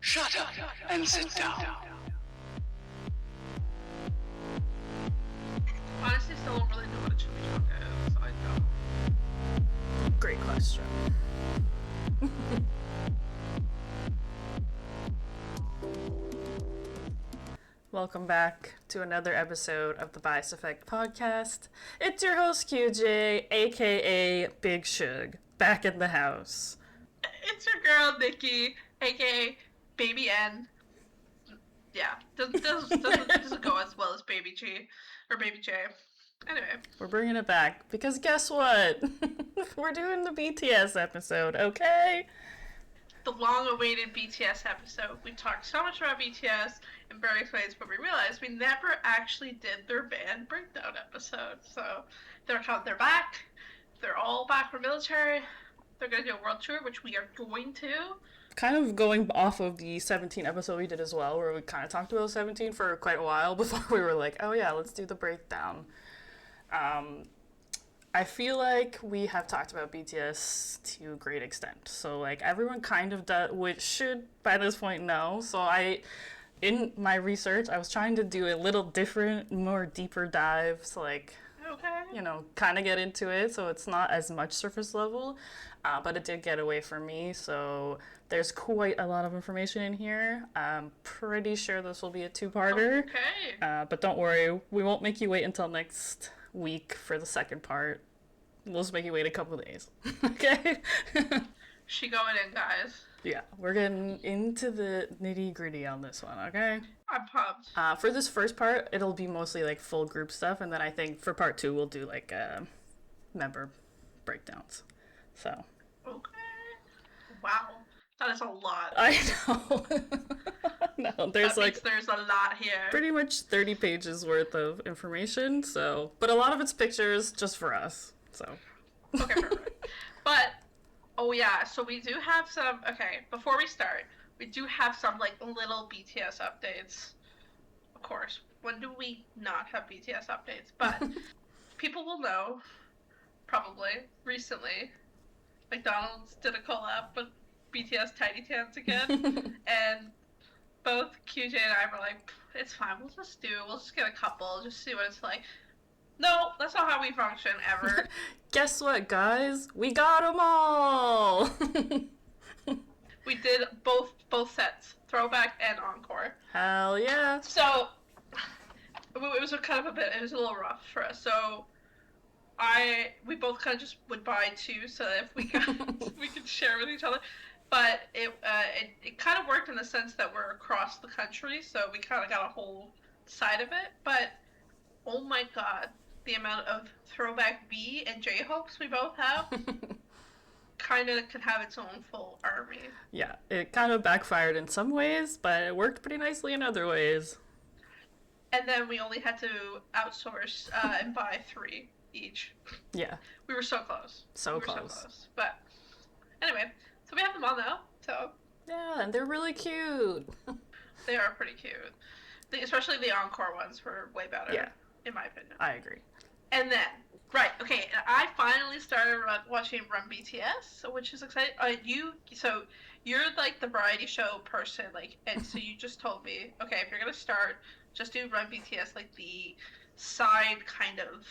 Shut up and sit down. Honestly, still don't really know what a chimichanga is. I don't. Great question. Welcome back to another episode of the Bias Effect podcast. It's your host QJ, aka Big Shug, back in the house. It's your girl Nikki, aka Baby N. Yeah, doesn't go as well as Baby G or Baby J. Anyway, We're bringing it back because guess what? We're doing the BTS episode, okay? the long-awaited BTS episode. We talked so much about BTS in various ways, but we realized we never actually did their band breakdown episode. So they're back. They're all back from military. They're gonna do a world tour, which we are going to. Kind of going off of the 17 episode we did as well, where we kind of talked about 17 for quite a while before we were like, oh yeah, let's do the breakdown. I feel like we have talked about BTS to a great extent. So like everyone kind of does, which should by this point know. So in my research, I was trying to do a little different, more deeper dive. So like, Okay. kind of get into it. So it's not as much surface level, but it did get away from me. So there's quite a lot of information in here. I'm pretty sure this will be a two-parter. Okay. But don't worry, we won't make you wait until next week for the second part. We'll just make you wait a couple days. Okay? She going in, guys. Yeah, we're getting into the nitty-gritty on this one, okay? I'm pumped. For this first part, it'll be mostly like full group stuff, and then I think for part two, we'll do like member breakdowns. So. Okay. Wow. That is a lot. I know. No, there's There's a lot here. pretty much 30 pages worth of information, so. But a lot of it's pictures just for us, so. Okay, perfect. But, oh yeah, so we do have some, okay, before we start, we do have some, like, little BTS updates. Of course, when do we not have BTS updates? But people will know, probably, recently, McDonald's did a collab with BTS Tiny Tans again, and both QJ and I were like, it's fine, we'll just get a couple, just see what it's like. No, that's not how we function, ever. Guess what, guys? We got them all! We did both sets, throwback and encore. Hell yeah! So, it was it was a little rough for us, so we both kind of just would buy two so that if we could share with each other. But it kind of worked in the sense that we're across the country, so we kind of got a whole side of it. But oh my god, the amount of throwback B and J hopes we both have kind of could have its own full army. Yeah, it kind of backfired in some ways, but it worked pretty nicely in other ways. And then we only had to outsource and buy 3 each. Yeah. We were so close. So close. But anyway, so we have them all now. So Yeah, and they're really cute. they are pretty cute. Especially the encore ones were way better. Yeah. In my opinion. I agree. And then, right, okay, I finally started watching Run BTS, which is exciting. You're like the variety show person, like, and so you just told me, okay, if you're gonna start, just do Run BTS, like the side kind of.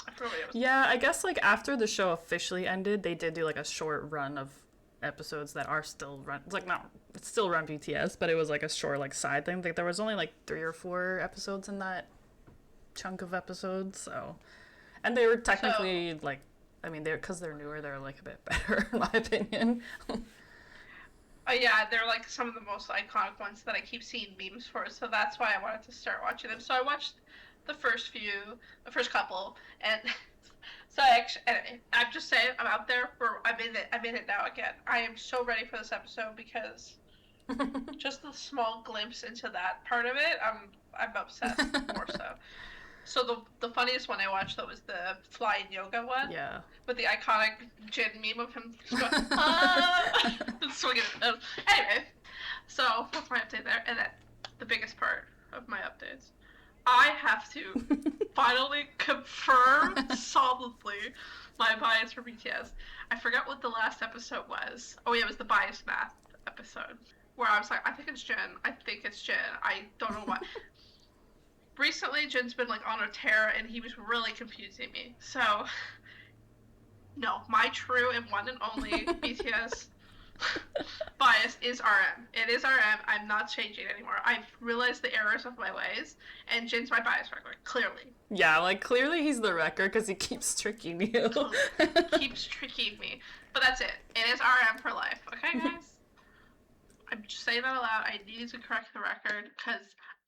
I forget what it was. Yeah, I guess like after the show officially ended, they did do like a short run of episodes that are still run. It's like it's still Run BTS, but it was like a short like side thing. Like there was only like 3 or 4 episodes in that chunk of episodes, so. And they were technically like, I mean, because they're newer, they're like a bit better in my opinion. Yeah, they're like some of the most iconic ones that I keep seeing memes for, so that's why I wanted to start watching them. So I watched the first couple, and so anyway, I'm just saying, I'm out there I'm in it now again. I am so ready for this episode because just the small glimpse into that part of it, I'm obsessed more so. So the funniest one I watched though was the flying yoga one. Yeah. With the iconic Jin meme of him just going, ah! Swinging. Anyway, so that's my update there. And then the biggest part of my updates, I have to finally confirm solidly my bias for BTS. I forgot what the last episode was. Oh yeah, it was the bias math episode. where I was like, I think it's Jin. I think it's Jin. I don't know why. Recently, Jin's been like on a tear, and he was really confusing me. So, no, my true and one and only BTS bias is RM. It is RM. I'm not changing anymore. I've realized the errors of my ways, and Jin's my bias record, clearly. Yeah, like clearly he's the wrecker because he keeps tricking you. Keeps tricking me. But that's it. It is RM for life. Okay, guys? I'm just saying that aloud. I needed to correct the record because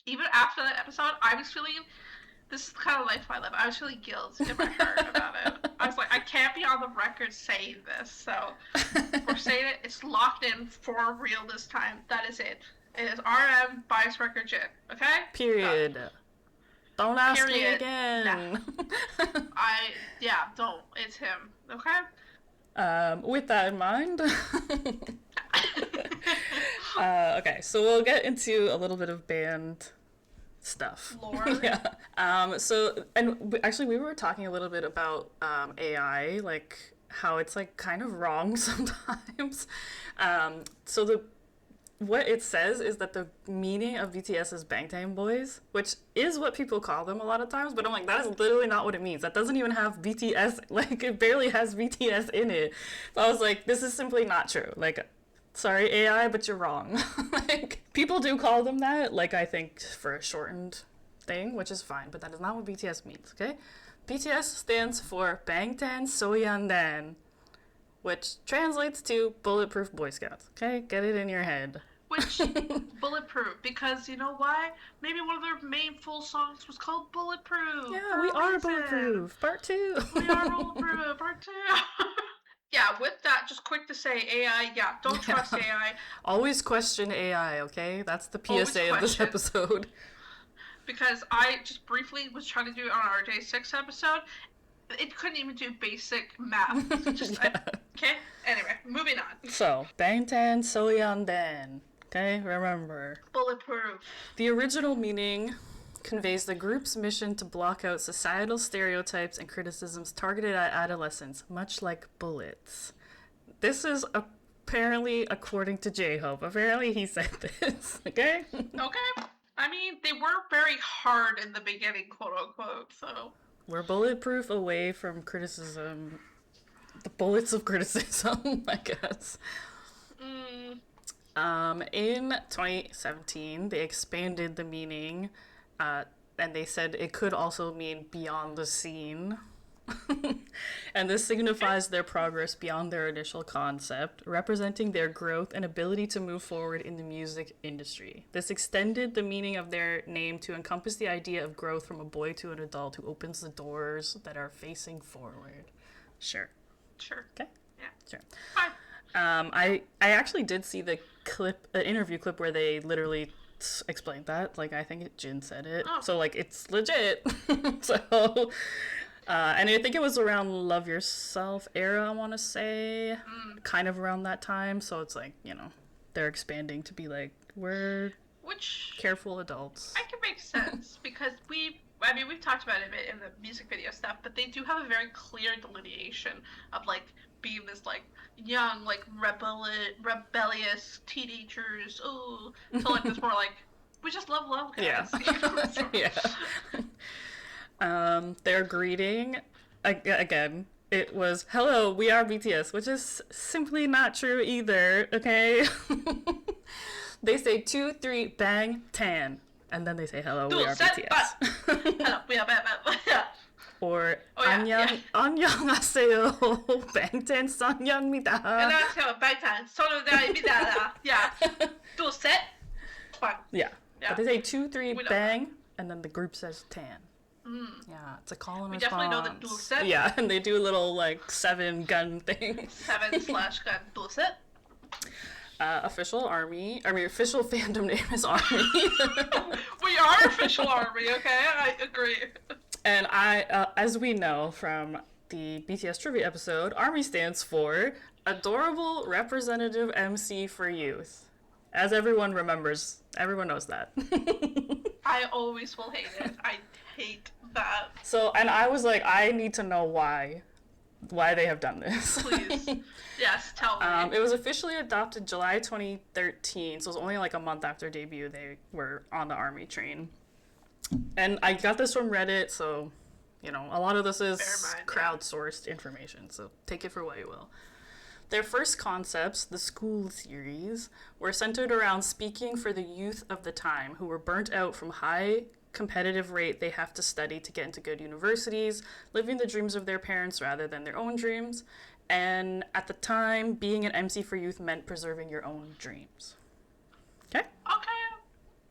even after that episode, I was feeling, this is the kind of life I live. I was feeling guilt in my heart about it. I was like, I can't be on the record saying this. So we're saying it. It's locked in for real this time. That is it. It is RM bias record Jin. Okay? Period. Don't ask me Period. again. Nah. Don't. It's him. Okay? With that in mind. Okay, so we'll get into a little bit of band stuff. Lore. Yeah. Actually, we were talking a little bit about AI, like how it's like kind of wrong sometimes. What it says is that the meaning of BTS is Bangtan boys, which is what people call them a lot of times, but I'm like, that is literally not what it means. That doesn't even have BTS, like it barely has BTS in it. So I was like, this is simply not true. Like, sorry AI, but you're wrong. Like, people do call them that, like I think for a shortened thing, which is fine, but that is not what BTS means, okay? BTS stands for Bangtan Sonyeondan, which translates to Bulletproof Boy Scouts, okay? Get it in your head. Which, bulletproof, because you know why? Maybe one of their main full songs was called Bulletproof. Yeah, we are Bulletproof. Part 2. We are Bulletproof. Part 2. Yeah, with that, just quick to say, AI, don't trust AI. Always question AI, okay? That's the PSA of this episode. Because I just briefly was trying to do it on our Day 6 episode. It couldn't even do basic math. Okay? Anyway, moving on. So, Bangtan Sonyeondan. Okay, remember. Bulletproof. The original meaning conveys the group's mission to block out societal stereotypes and criticisms targeted at adolescents, much like bullets. This is apparently according to J-Hope. Apparently he said this, okay? Okay. I mean, they were very hard in the beginning, quote unquote, so. We're bulletproof away from criticism. The bullets of criticism, I guess. In 2017, they expanded the meaning, and they said it could also mean beyond the scene. And this signifies their progress beyond their initial concept, representing their growth and ability to move forward in the music industry. This extended the meaning of their name to encompass the idea of growth from a boy to an adult who opens the doors that are facing forward. Sure. Okay? Yeah. Sure. Fine. I actually did see the interview clip where they literally explained that. Like, I think Jin said it. Oh. So, like, it's legit. So, and I think it was around Love Yourself era, I want to say. Kind of around that time. So it's like, you know, they're expanding to be like, we're careful adults. I can make sense because we've talked about it a bit in the music video stuff, but they do have a very clear delineation of like being this like young, like rebellious teenagers. Ooh, to like this more like we just love guys. Yeah. Yeah. Their greeting again. It was hello, we are BTS, which is simply not true either. Okay. They say 2, 3, bang, tan. And then they say, hello, we are BTS. Hello, we are BTS. Or, 안녕하세요, Bangtan Sonyeon입니다. 안녕하세요, Bangtan Sonyeondan입니다. Yeah. Do set. Fine. Yeah. But they say 2, 3, bang, and then the group says tan. Yeah, it's a call and response. We definitely know the dual set. Yeah, and they do a little, like, 7 gun thing. 7/gun dual set. Official fandom name is Army. We are official Army, okay? I agree. And as we know from the BTS trivia episode, Army stands for Adorable Representative MC for Youth. As everyone remembers, everyone knows that. I always will hate it. I hate that. So, and I was like, I need to know why why they have done this. Please. Yes, tell me. It was officially adopted July 2013, so it was only like a month after debut they were on the ARMY train. And I got this from Reddit, so, you know, a lot of this is crowdsourced information, so take it for what you will. Their first concepts, the school series, were centered around speaking for the youth of the time who were burnt out from high competitive rate they have to study to get into good universities, living the dreams of their parents rather than their own dreams. And at the time, being an MC for youth meant preserving your own dreams. Okay? Okay,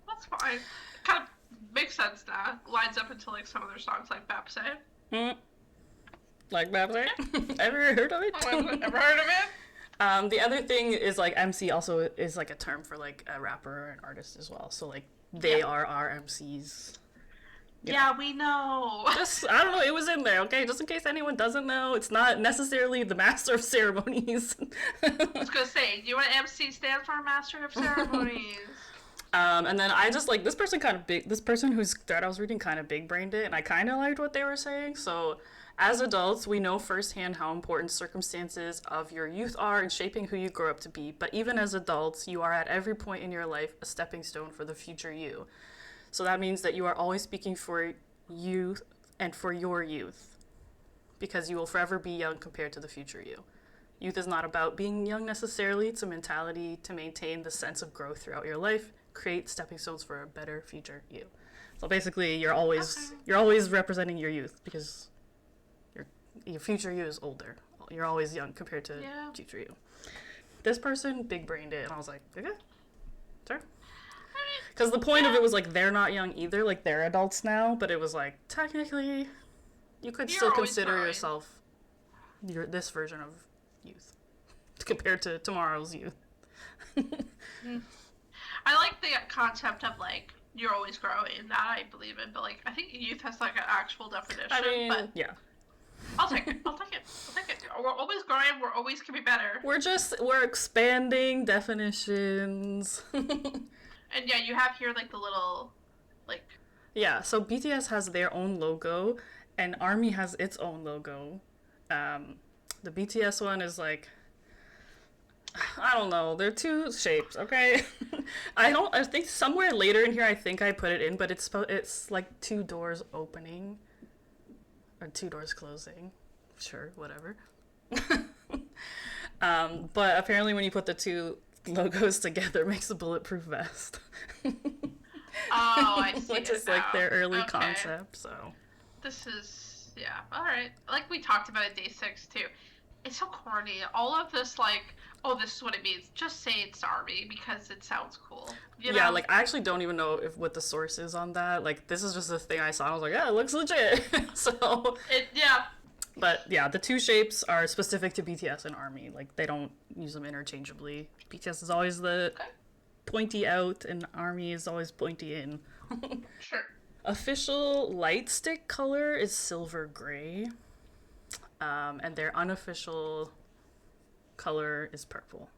that's fine. Kind of makes sense now. Lines up into like some of their songs, like Bapse. Like Bapse? Ever heard of it? Ever heard of it? The other thing is like MC also is like a term for like a rapper or an artist as well. So like they are our MCs. Yeah, we know. Just, I don't know, it was in there, okay? Just in case anyone doesn't know, it's not necessarily the Master of Ceremonies. I was gonna say, do you know what MC stands for? Master of Ceremonies. And then I just like, this person whose thread I was reading kind of big-brained it, and I kind of liked what they were saying. So, as adults, we know firsthand how important circumstances of your youth are in shaping who you grow up to be. But even as adults, you are at every point in your life a stepping stone for the future you. So that means that you are always speaking for youth and for your youth, because you will forever be young compared to the future you. Youth is not about being young necessarily. It's a mentality to maintain the sense of growth throughout your life, create stepping stones for a better future you. So basically, you're always representing your youth, because your future you is older. You're always young compared to future you. This person big-brained it, and I was like, okay, sure. Because the point of it was like, they're not young either, like they're adults now, but it was like, technically, you could still consider yourself this version of youth compared to tomorrow's youth. I like the concept of like, you're always growing, that I believe in, but like, I think youth has like an actual definition. I mean, but yeah. I'll take it. We're always growing, we're always can be better. We're expanding definitions. And yeah, you have here like the little, like... Yeah, so BTS has their own logo, and ARMY has its own logo. The BTS one is like... I don't know, they're two shapes, okay? I think somewhere later in here I think I put it in, but it's like two doors opening. Or two doors closing. Sure, whatever. But apparently when you put the two logos together, it makes a bulletproof vest. Oh, I see. Which is like their early concept, so. This is, yeah, alright. Like we talked about at day 6 too. It's so corny. All of this, like, oh, this is what it means. Just say it's ARMY because it sounds cool. You know? Yeah, like, I actually don't even know what the source is on that. Like, this is just a thing I saw. I was like, yeah, it looks legit. So. Yeah. But, yeah, the two shapes are specific to BTS and ARMY. Like, they don't use them interchangeably. BTS is always the pointy out, and ARMY is always pointy in. Sure. Official light stick color is silver gray. And their unofficial color is purple.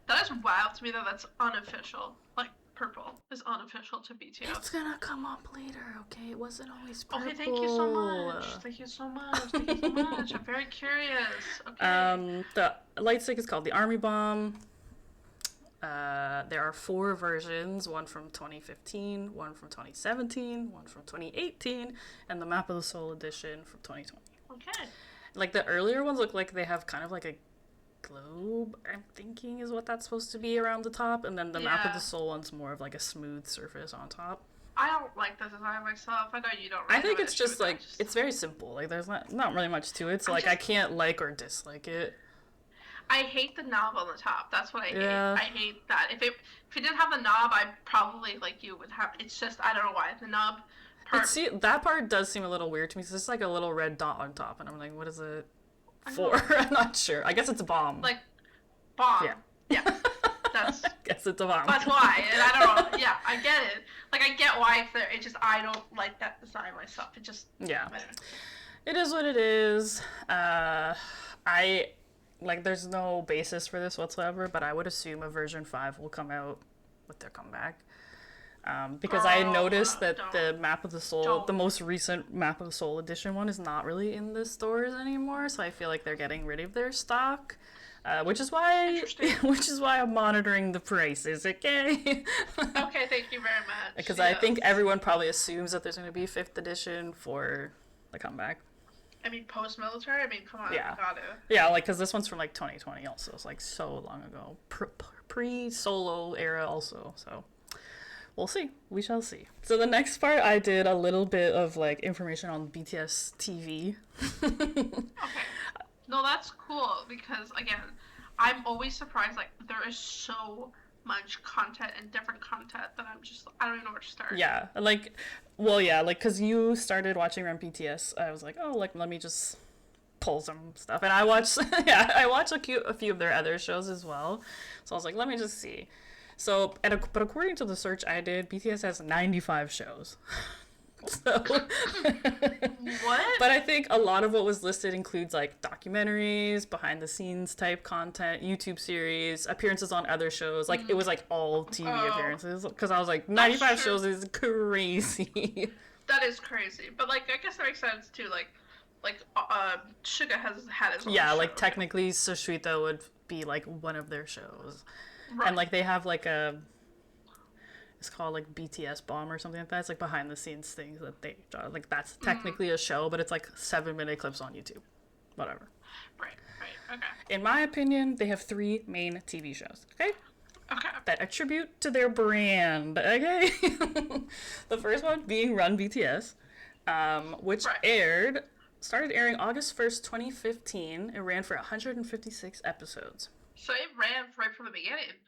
That is wild to me that that's unofficial. Like, purple is unofficial to BTS. It's gonna come up later, okay? It wasn't always purple. Okay, thank you so much. Thank you so much. I'm very curious. Okay. The light stick is called the Army Bomb. There are 4 versions, one from 2015, one from 2017, one from 2018, and the Map of the Soul edition from 2020. Okay. Like, the earlier ones look like they have kind of like a globe, I'm thinking is what that's supposed to be around the top, and then the Map of the Soul one's more of like a smooth surface on top. I don't like the design myself. I know you don't really I think it's just like, it's very simple. Like, there's not really much to it, so I can't like or dislike it. I hate the knob on the top. That's what I hate. I hate that. If it didn't have a knob, I probably, like you, would have... It's just, I don't know why. The knob part... That part does seem a little weird to me, because it's like a little red dot on top, and I'm like, what is it for? I'm not sure. I guess it's a bomb. Like, bomb. Yeah. That's... I guess it's a bomb. That's why. And I don't know. Yeah, I get it. Like, I get why it's there. It just, I don't like that design myself. It just... Yeah. It is what it is. Like, there's no basis for this whatsoever, but I would assume a version 5 will come out with their comeback. Because I Girl, noticed that don't. the Map of the Soul, Don't. the most recent Map of the Soul edition one, is not really in the stores anymore. So I feel like they're getting rid of their stock, which is why I'm monitoring the prices. Okay. Okay, thank you very much. Because I think everyone probably assumes that there's going to be 5th edition for the comeback. I mean, post-military. I mean, come on, Yeah. gotta. Yeah, like, because this one's from like 2020 also. It's like so long ago, pre-solo era also. So. We'll see. We shall see. So the next part, I did a little bit of like information on BTS TV. Okay. No, that's cool because again, I'm always surprised. Like there is so much content and different content that I don't even know where to start. Yeah, like, well, yeah, like because you started watching Run BTS, I was like, oh, like let me just pull some stuff, and I watched, I watched a few of their other shows as well. So I was like, let me just see. So, but according to the search I did, BTS has 95 shows. So, What? But I think a lot of what was listed includes like documentaries, behind the scenes type content, YouTube series, appearances on other shows. Like it was like all TV appearances. Because I was like, 95 shows is crazy. That is crazy. But like, I guess that makes sense too. Like Suga has had his own Yeah, show, like technically Sushwita would be like one of their shows. Right. And like they have like it's called like BTS Bomb or something like that. It's like behind the scenes things that they like that's technically a show, but it's like 7-minute clips on YouTube. Whatever. Right, okay. In my opinion, they have 3 main TV shows, okay? Okay. That attribute to their brand, okay? The first one being Run BTS, which started airing August 1st, 2015. It ran for 156 episodes. So it ran right from the beginning.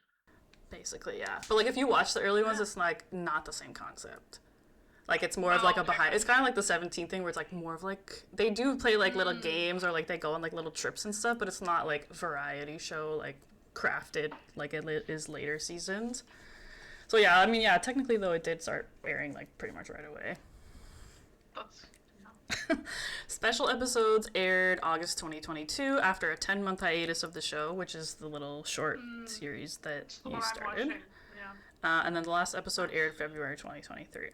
Basically, yeah. But like if you watch the early ones, it's like not the same concept. Like it's more of like a behind. It's kind of like the 17 thing where it's like more of like they do play like little games or like they go on like little trips and stuff, but it's not like variety show like crafted like it is later seasons. So yeah, I mean yeah, technically though it did start airing like pretty much right away. That's Special episodes aired August 2022 after a 10-month hiatus of the show, which is the little short series that you started. Yeah. And then the last episode aired February 2023.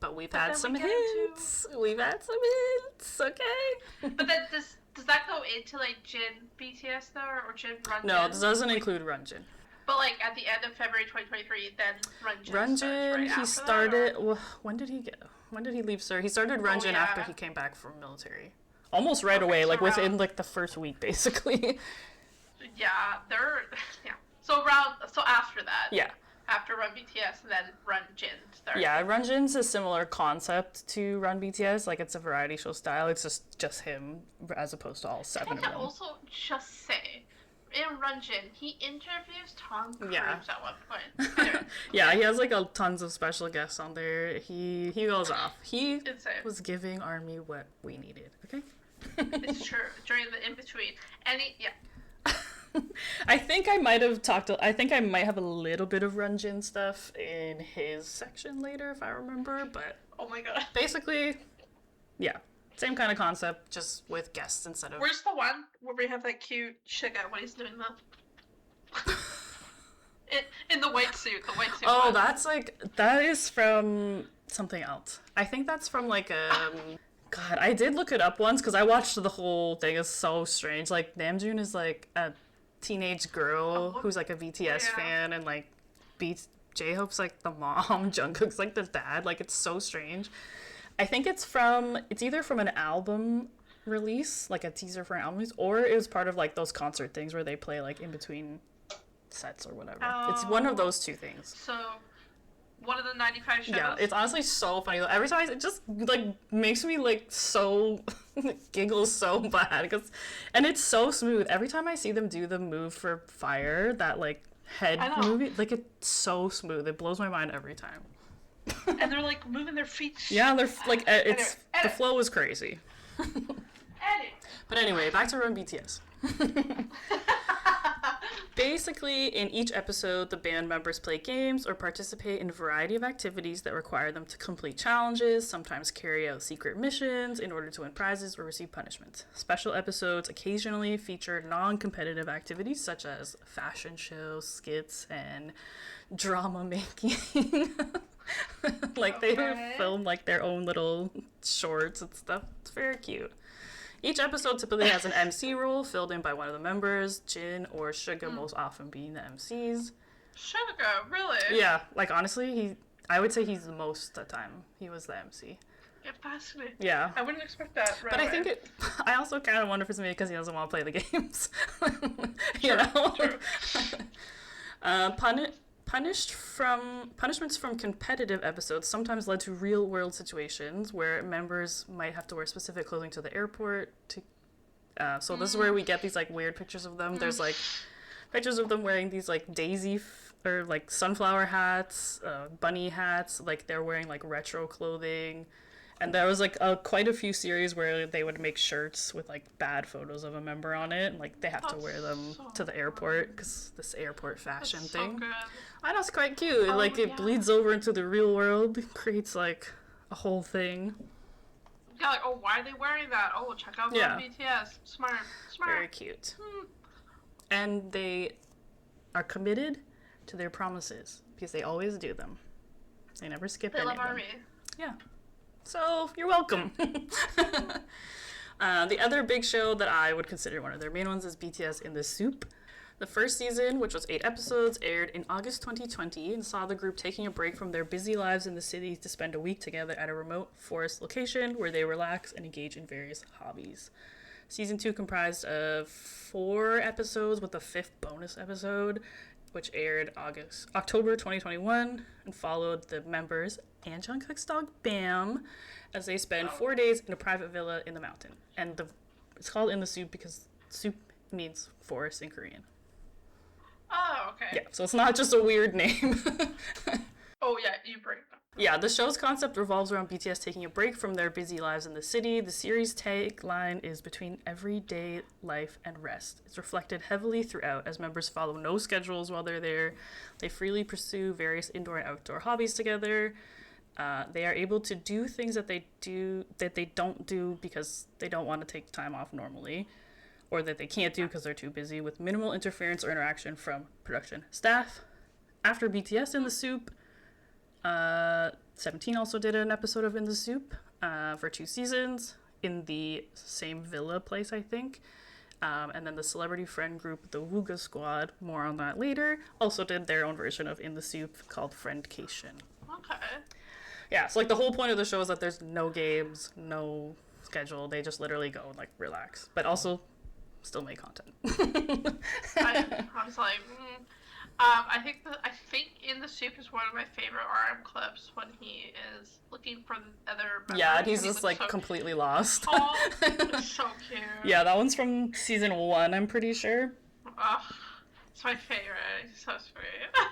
But we've had some we get hints. We've had some hints, okay? But then does that go into like Jin BTS though, or Jin Run? No, this doesn't include Runjin. But like at the end of February 2023, then Runjin. Runjin, he started. Well, when did he leave, sir? He started Runjin after he came back from military. Almost right away, like within like the first week, basically. Yeah, So after that. Yeah. After Run BTS, and then Run Jin started. Yeah, Run Jin's a similar concept to Run BTS. Like it's a variety show style. It's just him as opposed to all 7 of them. I can also just say, in Run Jin, he interviews Tom Cruise at one point. Anyway, yeah, he has like tons of special guests on there. He goes off. He was giving Army what we needed. Okay. It's true. During the in between, I think I might have a little bit of Runjin stuff in his section later, if I remember, but... Oh my god. Basically, yeah. Same kind of concept, just with guests instead of... Where's the one where we have that cute Suga when he's doing that? in the white suit, Oh, that is from something else. I think that's from like God, I did look it up once because I watched the whole thing. It's so strange. Like, Namjoon is like a teenage girl who's like a BTS fan and like J-Hope's like the mom, Jungkook's like the dad. Like, it's so strange. I think it's either from an album release, like a teaser for an album release, or it was part of like those concert things where they play like in between sets or whatever. It's one of those two things. So, one of the 95 shows? Yeah, it's honestly so funny. Every time it just like makes me like so giggle so bad and it's so smooth. Every time I see them do the move for Fire, that like head movie, like it's so smooth. It blows my mind every time. And they're like moving their feet. Yeah, they're like it's the flow is crazy. But anyway, back to Run BTS. Basically, in each episode, the band members play games or participate in a variety of activities that require them to complete challenges, sometimes carry out secret missions in order to win prizes or receive punishment. Special episodes occasionally feature non-competitive activities such as fashion shows, skits, and drama making. Like they would film like their own little shorts and stuff. It's very cute. Each episode typically has an MC role filled in by one of the members, Jin or Suga most often being the MCs. Suga, really? Yeah, like honestly, I would say he's the most of the time. He was the MC. Yeah, fascinating. Yeah. I wouldn't expect that right But away. I think I also kind of wonder if it's maybe because he doesn't want to play the games. You True, know? true. Punishments from competitive episodes sometimes led to real-world situations where members might have to wear specific clothing to the airport. So this is where we get these like weird pictures of them. There's like pictures of them wearing these like or like sunflower hats, bunny hats. Like they're wearing like retro clothing. And there was like quite a few series where they would make shirts with like bad photos of a member on it, and like they have to wear them to the airport because this airport fashion That's thing. So good. I know, it's quite cute. Like it bleeds over into the real world, creates like a whole thing. Yeah, like, oh, why are they wearing that? Oh, check out BTS. Smart. Very cute. And they are committed to their promises because they always do them. They never skip any of them. They love Army. Yeah. So, you're welcome. The other big show that I would consider one of their main ones is BTS in the Soup. The first season, which was 8 episodes, aired in August 2020 and saw the group taking a break from their busy lives in the city to spend a week together at a remote forest location where they relax and engage in various hobbies. Season 2 comprised of 4 episodes with a 5th bonus episode, which aired October 2021 and followed the members and Jungkook's dog Bam as they spend 4 days in a private villa in the mountain. And it's called In the Soup because soup means forest in Korean. Oh, okay. Yeah, so it's not just a weird name. Oh, yeah, you bring them. Yeah, the show's concept revolves around BTS taking a break from their busy lives in the city. The series' tagline is between everyday life and rest. It's reflected heavily throughout as members follow no schedules while they're there. They freely pursue various indoor and outdoor hobbies together. They are able to do things that they don't do because they don't want to take time off normally, or that they can't do because they're too busy, with minimal interference or interaction from production staff. After BTS in the Soup, 17 also did an episode of In the Soup for 2 seasons in the same villa place, I think. And then the celebrity friend group, the Wooga Squad, more on that later, also did their own version of In the Soup called Friendcation. Okay. Yeah, so like the whole point of the show is that there's no games, no schedule. They just literally go and like relax, but also still make content. I was like, I think In the Soup is one of my favorite RM clips when he is looking for the other members. Yeah, and he's just like completely lost. Oh, it's so cute. Yeah, that one's from season 1, I'm pretty sure. Oh, it's my favorite. He's so sweet.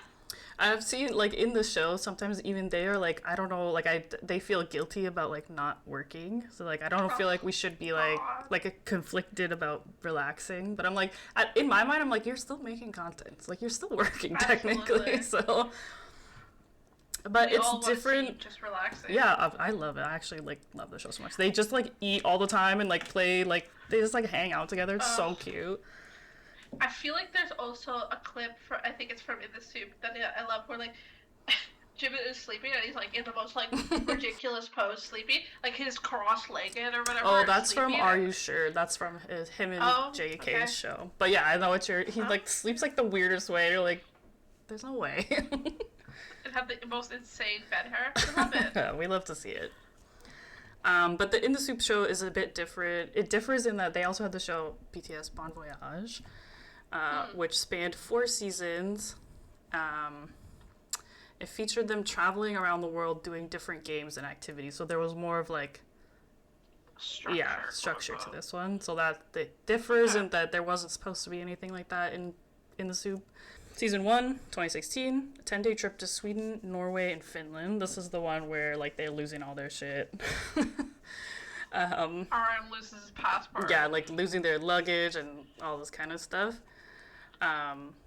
I've seen like in the show sometimes even they are like, I don't know, like they feel guilty about like not working, so like I don't feel like we should be like conflicted about relaxing, but I'm like in my mind I'm like, you're still making content, like you're still working technically. So but we it's different. Just relaxing. Yeah, I love it. I actually like love the show so much. They just like eat all the time and like play, like they just like hang out together. It's so cute. I feel like there's also a clip I think it's from In the Soup that I love where like Jimin is sleeping and he's like in the most like ridiculous pose sleeping, like he's cross-legged or whatever. Oh, that's from Are You Sure? That's from him and JK's show. But yeah, I know what he like sleeps like the weirdest way. You're like, there's no way. It had the most insane bed hair. I love it. Yeah, we love to see it. But the In the Soup show is a bit different. It differs in that they also had the show BTS Bon Voyage, which spanned 4 seasons. It featured them traveling around the world doing different games and activities. So there was more of like structure to this one. So that it differs in that there wasn't supposed to be anything like that in the Soup. Season 1, 2016, a 10-day trip to Sweden, Norway, and Finland. This is the one where like they're losing all their shit. RM loses his passport. Yeah, like losing their luggage and all this kind of stuff.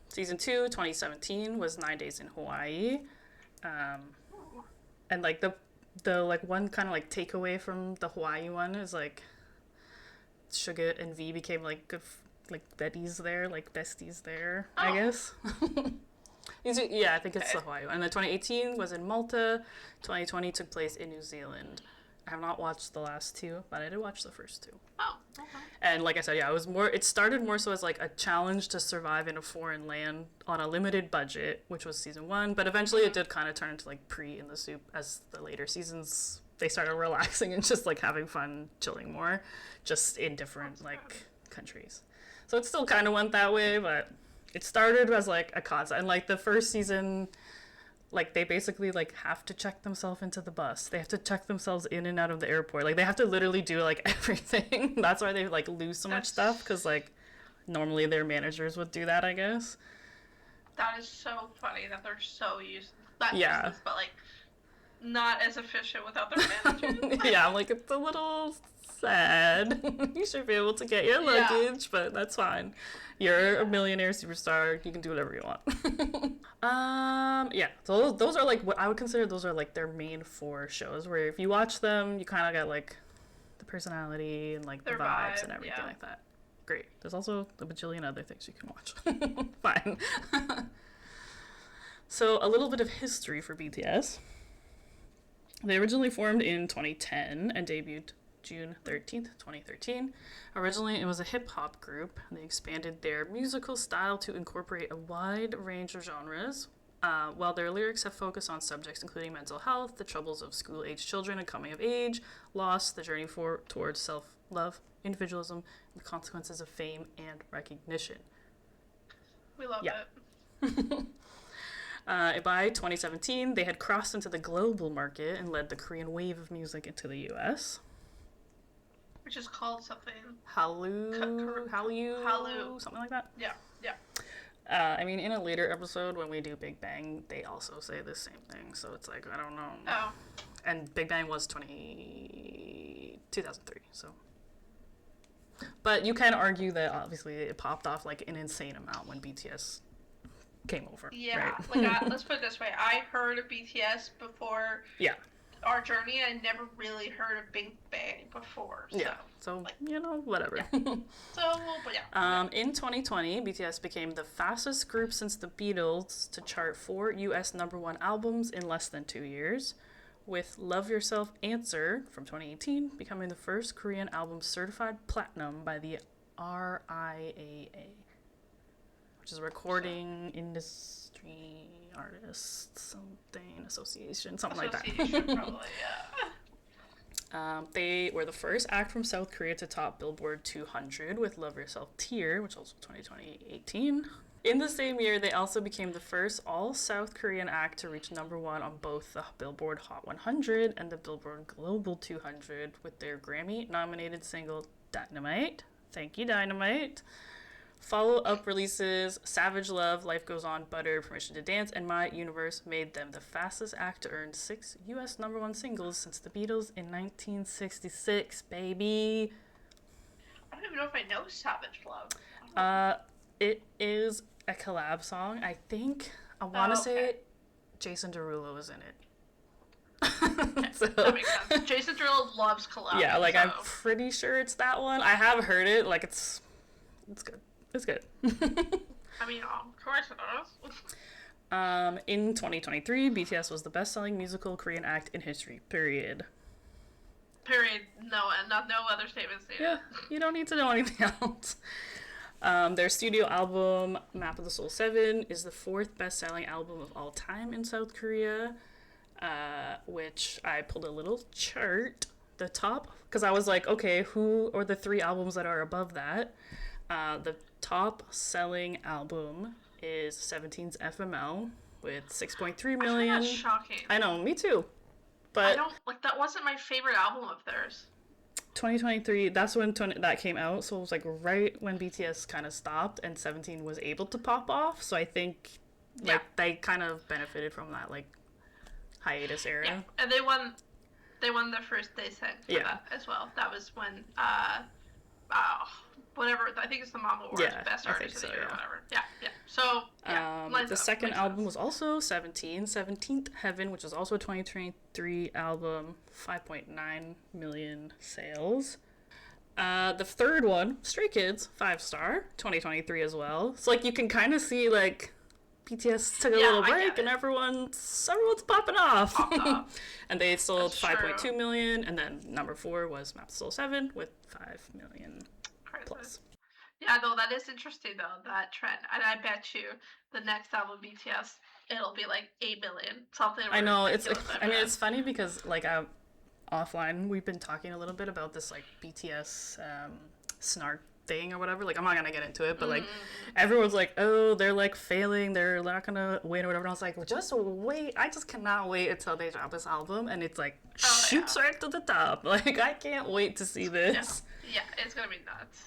Season 2, 2017, was 9 Days in Hawaii. And like the like one kind of like takeaway from the Hawaii one is like Suga and V became like good like besties there, I guess. Yeah, I think it's the Hawaii one. And the 2018 was in Malta. 2020 took place in New Zealand. I have not watched the last two, but I did watch the first two. Oh, okay. And like I said, yeah, it started more so as like a challenge to survive in a foreign land on a limited budget, which was season 1, but eventually it did kind of turn into like in the soup as the later seasons they started relaxing and just like having fun, chilling more, just in different like countries. So it still kind of went that way, but it started as like a concept. And like the first season, like they basically like have to check themselves into the bus. They have to check themselves in and out of the airport. Like they have to literally do like everything. That's why they like lose so much stuff, because like normally their managers would do that, I guess. That is so funny that they're so used that Yeah. business, but like not as efficient without their managers. Yeah, I'm like, it's a little sad. You should be able to get your luggage, but that's fine. You're a millionaire superstar. You can do whatever you want. Yeah. So those are like what I would consider. Those are like their main 4 shows. Where if you watch them, you kind of get like the personality and like the Their vibes vibe, and everything yeah. like that. Great. There's also a bajillion other things you can watch. Fine. So a little bit of history for BTS. They originally formed in 2010 and debuted June 13th, 2013. Originally, it was a hip-hop group. They expanded their musical style to incorporate a wide range of genres, while their lyrics have focused on subjects including mental health, the troubles of school-age children and coming of age, loss, the journey towards self-love, individualism, and the consequences of fame and recognition. We love Yeah. it. By 2017, they had crossed into the global market and led the Korean wave of music into the U.S. Which is called something. Hallyu, something like that. Yeah. I mean, in a later episode when we do Big Bang, they also say the same thing, so it's like, I don't know. Oh. And Big Bang was 2003, so. But you can argue that obviously it popped off like an insane amount when BTS came over. Yeah. Right? Let's put it this way. I heard of BTS before our journey. I never really heard of Big Bang before. So, yeah. So, whatever. Yeah. But yeah. In 2020, BTS became the fastest group since the Beatles to chart 4 US #1 albums in less than 2 years, with Love Yourself Answer from 2018 becoming the first Korean album certified platinum by the RIAA, which is a recording industry artists association, something like that. Probably, yeah. They were the first act from South Korea to top Billboard 200 with Love Yourself Tear, which was 2018. In the same year, they also became the first all-South Korean act to reach #1 on both the Billboard Hot 100 and the Billboard Global 200 with their Grammy-nominated single Dynamite. Thank you, Dynamite. Follow-up releases Savage Love, Life Goes On, Butter, Permission to Dance, and My Universe made them the fastest act to earn 6 US #1 singles since the Beatles in 1966, baby. I don't even know if I know Savage Love. It is a collab song. I think, I want to say Jason Derulo is in it. So, that makes sense. Jason Derulo loves collabs. yeah, like so. I'm pretty sure it's that one. I have heard it. Like it's good. It's good. I mean, of course it is. In 2023, BTS was the best-selling musical Korean act in history. Period. Period. No other statements needed. Yeah, you don't need to know anything else. Their studio album, Map of the Soul 7, is the 4th best-selling album of all time in South Korea, which I pulled a little chart. The top, because I was like, okay, who are the 3 albums that are above that? The top-selling album is 17's FML with 6.3 million. I find that shocking. I know, me too. But that wasn't my favorite album of theirs. 2023, that's when that came out, so it was like right when BTS kind of stopped and 17 was able to pop off, so I think they kind of benefited from that like hiatus era. Yeah, and they won their first day set for that as well. That was when whatever. I think it's the Mom Awards, Yeah, Best I Artist think of the so, Year yeah. or whatever. Yeah, yeah. So, yeah. The second album was also 17th Heaven, which is also a 2023 album, 5.9 million sales. The third one, Stray Kids, 5-star, 2023 as well. So like you can kind of see like BTS took a little break and everyone's popping off. Popped off. And they sold That's 5.2 true. million, and then number 4 was Map Soul 7 with 5 million plus. Yeah, though that is interesting though, that trend. And I bet you the next album BTS it'll be like 8 million. Something I know, it's ridiculous. I mean it's funny because like offline we've been talking a little bit about this like BTS snark thing or whatever. Like I'm not gonna get into it, but like everyone's like, oh, they're like failing, they're not gonna win or whatever. And I was like, well, just wait. I just cannot wait until they drop this album and it's like shoots right to the top. Like I can't wait to see this. Yeah, it's gonna be nuts.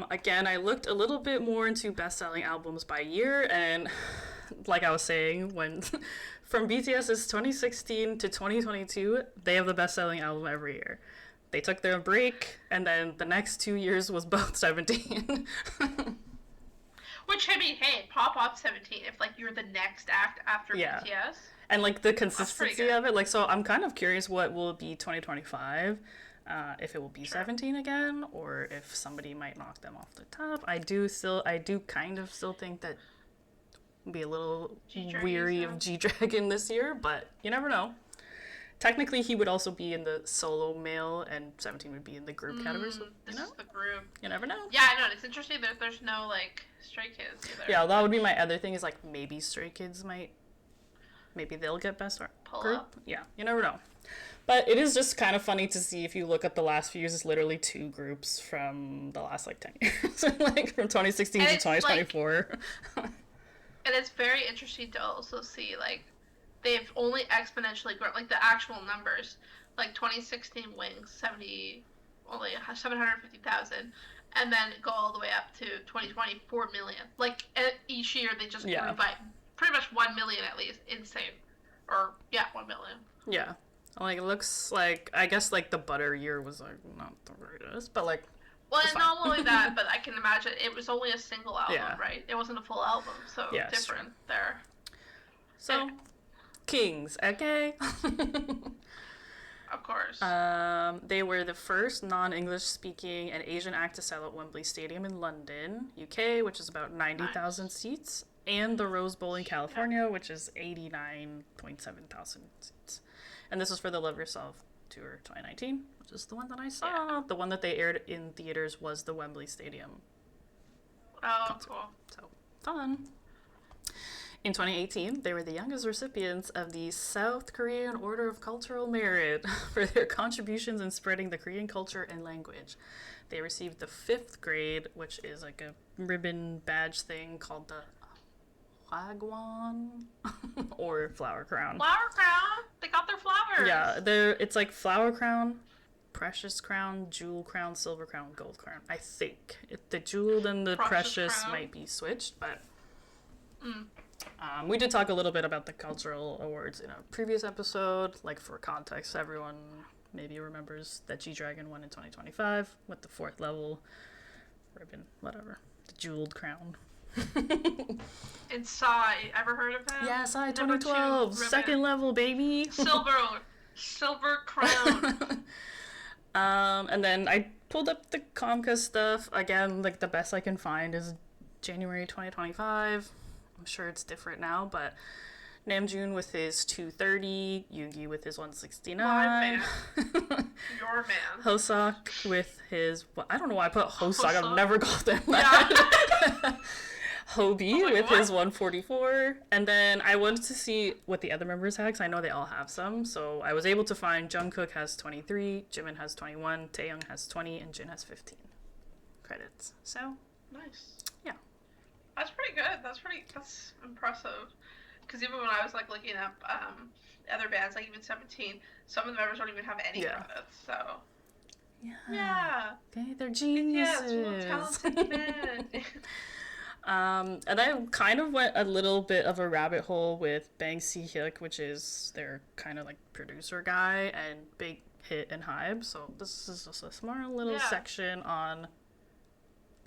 Again, I looked a little bit more into best-selling albums by year, and like I was saying, when from BTS's 2016 to 2022, they have the best-selling album every year. They took their break, and then the next 2 years was both 17. Which, I mean, hey, pop off 17 if, like, you're the next act after BTS. And, like, the consistency of it. Like, so I'm kind of curious what will be 2025. If it will be 17 again, or if somebody might knock them off the top. I do kind of still think that I'll be a little weary of G-Dragon this year, but you never know. Technically, he would also be in the solo male, and 17 would be in the group category. So, this is the group. You never know. Yeah, I know. It's interesting that there's no like Stray Kids either. Yeah, that would be my other thing. Is like maybe Stray Kids maybe they'll get best group. Up. Yeah, you never know. But it is just kind of funny to see if you look at the last few years, it's literally 2 groups from the last, like, 10 years. Like, from 2016 to 2024. Like, and it's very interesting to also see, like, they've only exponentially grown, like, the actual numbers. Like, 2016 wings, only 750,000. And then go all the way up to 2020, 4 million. Like, each year they just grew by pretty much 1 million at least. Insane. Or, 1 million. Yeah. Like, it looks like, I guess, like, the Butter year was, like, not the greatest, but, like, well, and not only that, but I can imagine it was only a single album, right? It wasn't a full album, so different there. So, Kings, okay? Of course. They were the first non-English speaking and Asian act to sell at Wembley Stadium in London, UK, which is about 90,000 seats, and the Rose Bowl in California, which is 89.7 thousand seats. And this was for the Love Yourself Tour 2019, which is the one that I saw. Yeah. The one that they aired in theaters was the Wembley Stadium concert. Cool. So, fun. In 2018, they were the youngest recipients of the South Korean Order of Cultural Merit for their contributions in spreading the Korean culture and language. They received the 5th grade, which is like a ribbon badge thing called the Hwagwon or flower crown. Flower crown? They got their flowers. Yeah, it's like flower crown, precious crown, jewel crown, silver crown, gold crown. I think the jeweled and the precious might be switched, but we did talk a little bit about the cultural awards in a previous episode. Like for context, everyone maybe remembers that G-Dragon won in 2025 with the 4th level ribbon, whatever, the jeweled crown. And Psy, ever heard of him? Yeah, Psy 2012, 2nd level, baby. Silver crown. And then I pulled up the Comcast stuff. Again, like the best I can find is January 2025. I'm sure it's different now, but Namjoon with his 230, Yoongi with his 169. My man. Your man. Hoseok with his, I don't know why I put Hoseok. I've never called him that. Yeah. Hobie with his 144. And then I wanted to see what the other members had, because I know they all have some. So I was able to find Jungkook has 23, Jimin has 21, Taehyung has 20, and Jin has 15 credits. So nice. Yeah. That's pretty good. That's impressive. Because even when I was like looking up other bands, like even 17, some of the members don't even have any credits. So yeah. Okay, they're geniuses. Yeah, talented men. And I kind of went a little bit of a rabbit hole with Bang Si-hyuk, which is their kind of like producer guy, and Bighit and Hybe. So this is just a small little section on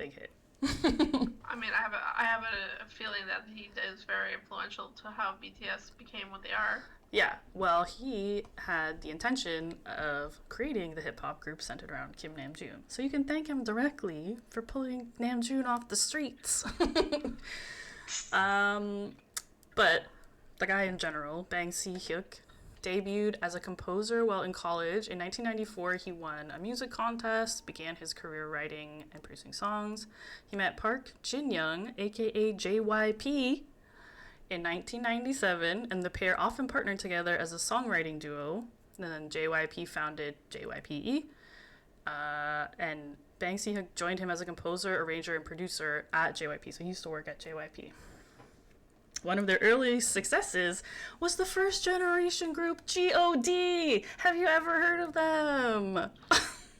Big Hit. I mean, I have a feeling that he is very influential to how BTS became what they are. Yeah, well, he had the intention of creating the hip-hop group centered around Kim Namjoon. So you can thank him directly for pulling Namjoon off the streets. But the guy in general, Bang Si-hyuk, debuted as a composer while in college. In 1994, he won a music contest, began his career writing and producing songs. He met Park Jin-young, aka JYP, in 1997, and the pair often partnered together as a songwriting duo. And then JYP founded JYPE, and Bang Si-hyuk joined him as a composer, arranger, and producer at JYP. So he used to work at JYP. One of their early successes was the first generation group G.O.D. Have you ever heard of them?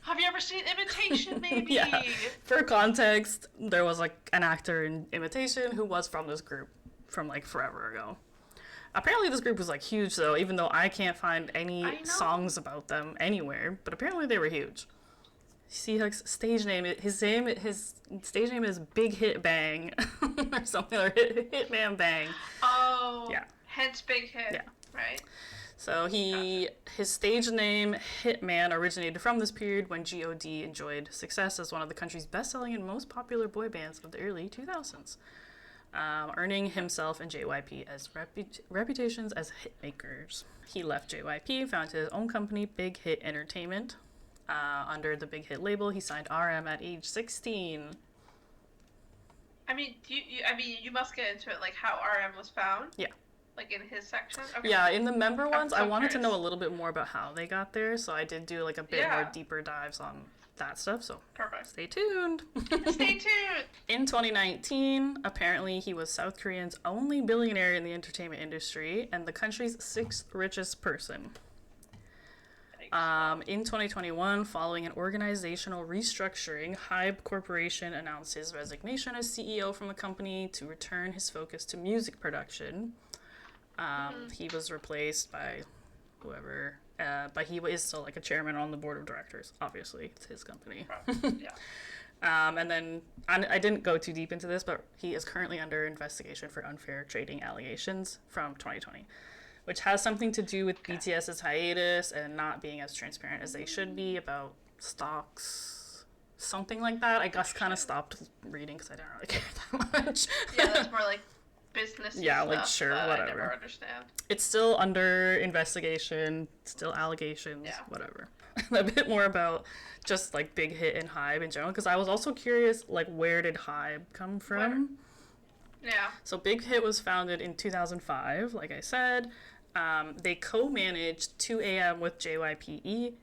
Have you ever seen Imitation, maybe? Yeah. For context, there was like an actor in Imitation who was from this group from like forever ago. Apparently this group was like huge though, even though I can't find any songs about them anywhere, but apparently they were huge. Si-hyuk's stage name, his stage name is Bighit Bang or something, or Hitman Bang. Oh. Yeah. Hence Big Hit. Yeah. Right. So his stage name Hitman originated from this period when G.O.D. enjoyed success as one of the country's best-selling and most popular boy bands of the early 2000s, earning himself and JYP as reputations as hitmakers. He left JYP, founded his own company, Big Hit Entertainment. Under the Big Hit label, he signed RM at age 16. I mean, you must get into it, like how RM was found. Yeah. Like in his section. Okay. Yeah, in the member ones, I wanted to curious. know a little bit more about how they got there, so I did do like a bit more deeper dives on that stuff. So perfect. Stay tuned. Stay tuned. In 2019, apparently he was South Korea's only billionaire in the entertainment industry and the country's 6th richest person. In 2021, following an organizational restructuring, Hybe Corporation announced his resignation as CEO from the company to return his focus to music production. He was replaced by whoever, but he is still like a chairman on the board of directors. Obviously, it's his company. Yeah. And then I didn't go too deep into this, but he is currently under investigation for unfair trading allegations from 2020. Which has something to do with BTS's hiatus and not being as transparent as they should be about stocks, something like that. I guess kind of stopped reading because I didn't really care that much. Yeah, that's more like business. Yeah, stuff, like sure, I whatever. never understand. It's still under investigation, still allegations, whatever. A bit more about just like Big Hit and Hybe in general, because I was also curious, like, where did Hybe come from? Yeah. So Big Hit was founded in 2005, like I said. They co-managed 2AM with JYPE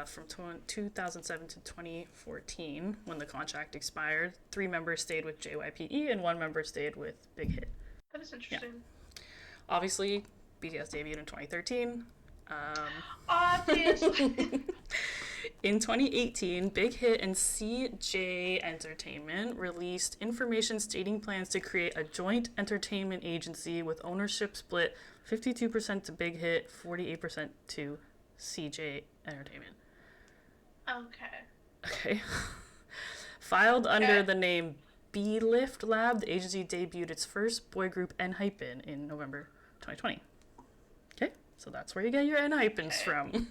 from 2007 to 2014 when the contract expired. 3 members stayed with JYPE and 1 member stayed with Big Hit. That is interesting. Yeah. Obviously, BTS debuted in 2013. Obviously. In 2018, Big Hit and CJ Entertainment released information stating plans to create a joint entertainment agency with ownership split 52% to Big Hit, 48% to CJ Entertainment. Okay. Filed under the name B-Lift Lab, the agency debuted its first boy group, Hybe, in November 2020. Okay, so that's where you get your Hypens from.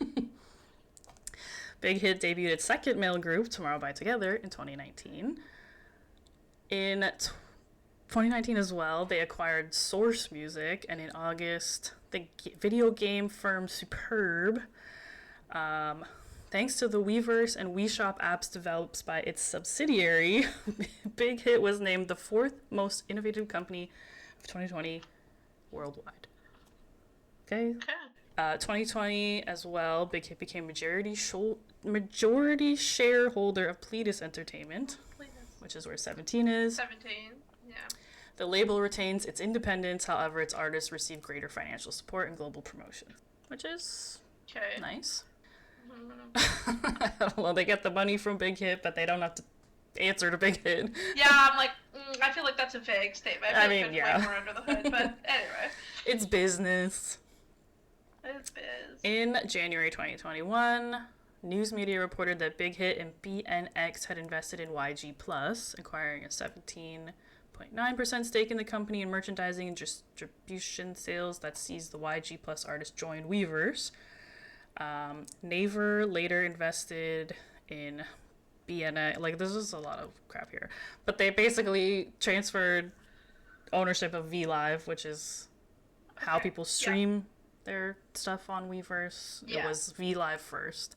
Big Hit debuted its second male group, Tomorrow by Together, in 2019. In 2019 as well, they acquired Source Music, and in August, the video game firm Superb, thanks to the Weverse and WeShop apps developed by its subsidiary, Big Hit was named the 4th most innovative company of 2020 worldwide. Okay. 2020 as well, Big Hit became majority shareholder of Pledis Entertainment, which is where 17 is. 17, yeah. The label retains its independence, however, its artists receive greater financial support and global promotion, which is nice. I don't know, they get the money from Big Hit, but they don't have to answer to Big Hit. Yeah, I'm like, I feel like that's a vague statement. I mean, way more under the hood, but anyway. It's business. It's biz. In January 2021, news media reported that Big Hit and BNX had invested in YG Plus, acquiring a 17.9% stake in the company in merchandising and distribution sales that sees the YG Plus artist join Weverse. Naver later invested in BNX. Like, this is a lot of crap here. But they basically transferred ownership of VLive, which is how people stream their stuff on Weverse. It was VLive first.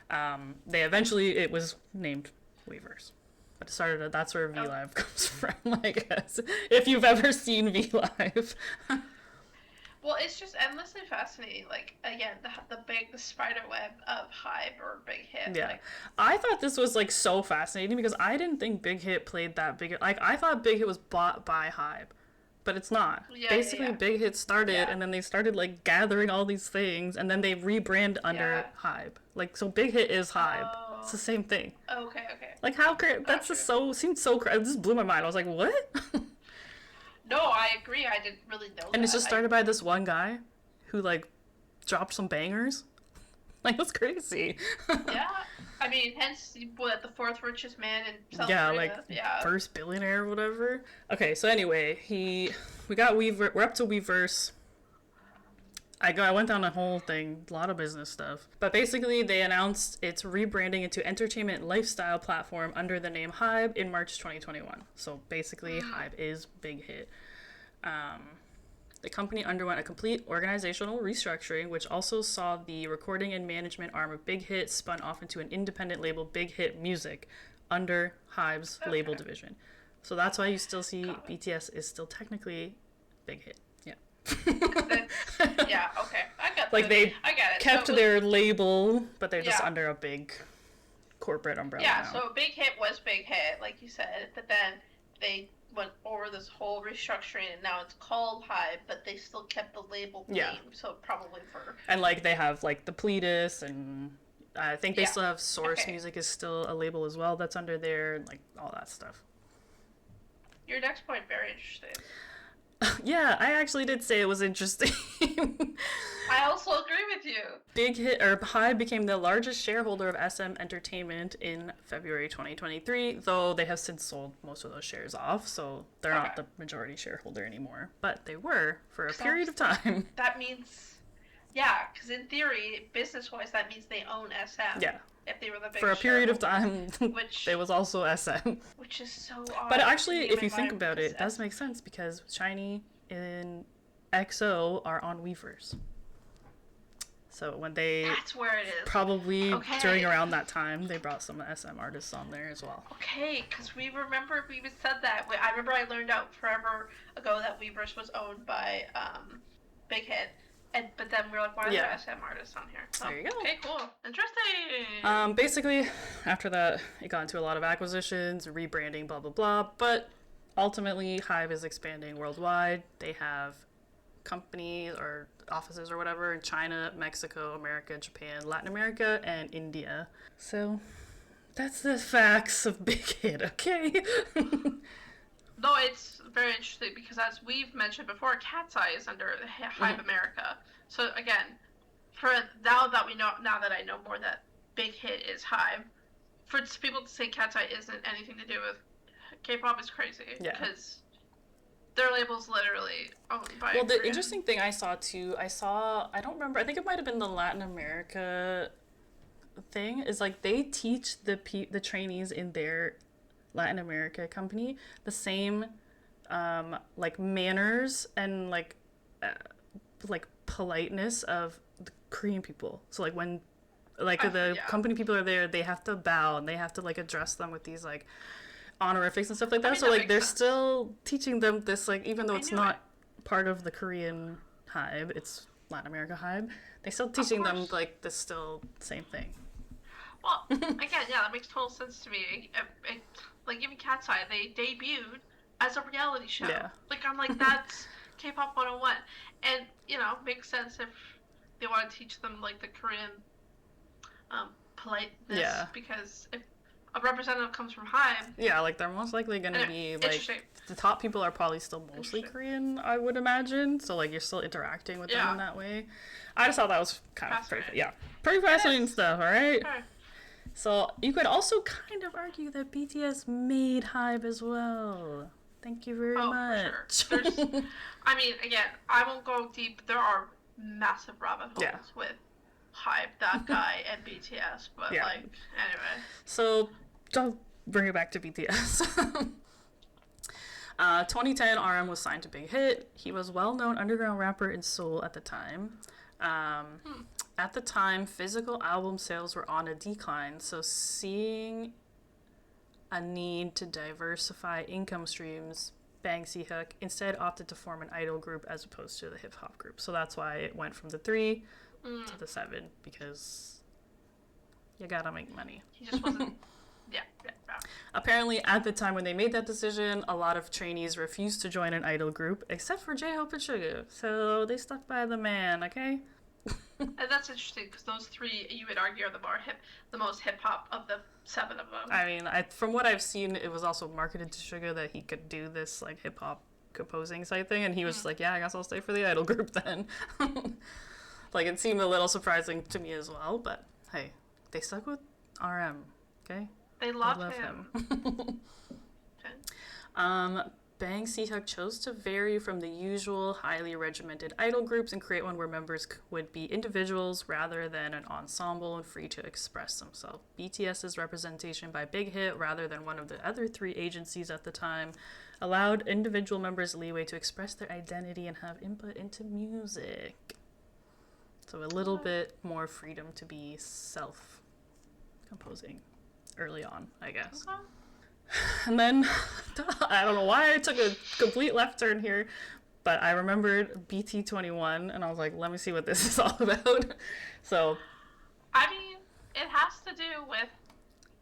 It was named Weverse. But it started, that's where VLive comes from, I guess. If you've ever seen VLive. Well, it's just endlessly fascinating. Like, again, the spider web of Hybe or Big Hit. Yeah. Like, I thought this was, like, so fascinating because I didn't think Big Hit played that big. Like, I thought Big Hit was bought by Hybe. But it's not. Basically, Big Hit started, and then they started, like, gathering all these things, and then they rebrand under Hybe. Like, so Big Hit is Hybe. Oh. It's the same thing. Okay. Like, how that's just seemed so crazy. This blew my mind. I was like, what? No, I agree. I didn't really know that. And it's just started by this one guy who, like, dropped some bangers. Like, that's crazy. Yeah. I mean, hence, the fourth richest man in South Korea. First billionaire or whatever. Okay, so anyway, we're up to Weverse. I went down a whole thing, a lot of business stuff. But basically, they announced it's rebranding into entertainment lifestyle platform under the name Hybe in March 2021. So basically, Hybe is Big Hit. The company underwent a complete organizational restructuring, which also saw the recording and management arm of Big Hit spun off into an independent label, Big Hit Music, under Hybe's label division. So that's why you still see BTS is still technically Big Hit. Yeah. Yeah, okay. I get like it. kept their label, but they're just under a big corporate umbrella now. So Big Hit was Big Hit, like you said, but then they went over this whole restructuring and now it's called Hybe, but they still kept the label name, so probably for... And, like, they have, like, the Pledis, and I think they still have Source Music is still a label as well that's under there, and, like, all that stuff. Your next point, very interesting. Yeah, I actually did say it was interesting. I also agree with you. Hybe became the largest shareholder of SM Entertainment in February 2023, though they have since sold most of those shares off, so they're not the majority shareholder anymore. But they were for a period of time. That means, because in theory, business-wise, that means they own SM. Yeah. If they were the biggest for a period of time, which it was also SM. Which is so odd. But actually, if you think about it, it does make sense because SHINee and EXO are on Weverse. So when that's where it is. Probably during around that time, they brought some SM artists on there as well. Okay, because we even said that. I remember I learned out forever ago that Weverse was owned by Big Hit. But then we're like, why are there SM artists on here? So, there you go. Okay, cool. Interesting. Basically, after that, it got into a lot of acquisitions, rebranding, blah, blah, blah. But ultimately, Hybe is expanding worldwide. They have companies or offices or whatever in China, Mexico, America, Japan, Latin America, and India. So that's the facts of Big Hit, okay? No, it's very interesting because as we've mentioned before, Cat's Eye is under Hybe America. So again, now that I know more that Big Hit is Hybe, for people to say Cat's Eye isn't anything to do with K-pop is crazy. Yeah. Because their label's literally owned by Well, the Korean. interesting thing I don't remember, I think it might have been the Latin America thing, is like they teach the trainees in their Latin America company the same like manners and like politeness of the Korean people. So like when company people are there, they have to bow and they have to like address them with these like honorifics and stuff like that. So like they're still teaching them this, like, even though it's not part of the Korean Hybe, it's Latin America Hybe, they still teaching them like this still same thing. Well, again, that makes total sense to me. Like even Cat's Eye, they debuted as a reality show. Yeah. Like I'm like, that's K-pop 101, and makes sense if they want to teach them like the Korean politeness. Yeah. Because if a representative comes from Hybe. Yeah, like they're most likely gonna be like Interesting. the top people are probably still mostly Korean, I would imagine. So like you're still interacting with them in that way. I just thought that was kind of pretty fascinating stuff. All right. Okay. So you could also kind of argue that BTS made Hybe as well. Thank you very much. For sure. I mean, again, I won't go deep. There are massive rabbit holes with Hybe, that guy, and BTS. But like, anyway. So I'll bring it back to BTS. 2010, RM was signed to Big Hit. He was a well-known underground rapper in Seoul at the time. At the time, physical album sales were on a decline, so seeing a need to diversify income streams, Bang Si-hyuk instead opted to form an idol group as opposed to the hip-hop group. So that's why it went from the 3 to the 7, because you gotta make money. He just wasn't... Yeah. Apparently, at the time when they made that decision, a lot of trainees refused to join an idol group, except for J-Hope and Suga. So they stuck by the man, okay? And that's interesting, because those 3, you would argue, are the most hip-hop of the 7 of them. I mean, from what I've seen, it was also marketed to Suga that he could do this, like, hip-hop composing side thing, and he was like, yeah, I guess I'll stay for the idol group then. Like, it seemed a little surprising to me as well, but hey, they stuck with RM, okay? They love him. Okay. Bang Si-hyuk chose to vary from the usual highly regimented idol groups and create one where members would be individuals rather than an ensemble and free to express themselves. BTS's representation by Big Hit rather than one of the other 3 agencies at the time allowed individual members leeway to express their identity and have input into music. So a little bit more freedom to be self-composing early on, I guess. Okay. And then, I don't know why I took a complete left turn here, but I remembered BT21, and I was like, let me see what this is all about. So, I mean, it has to do with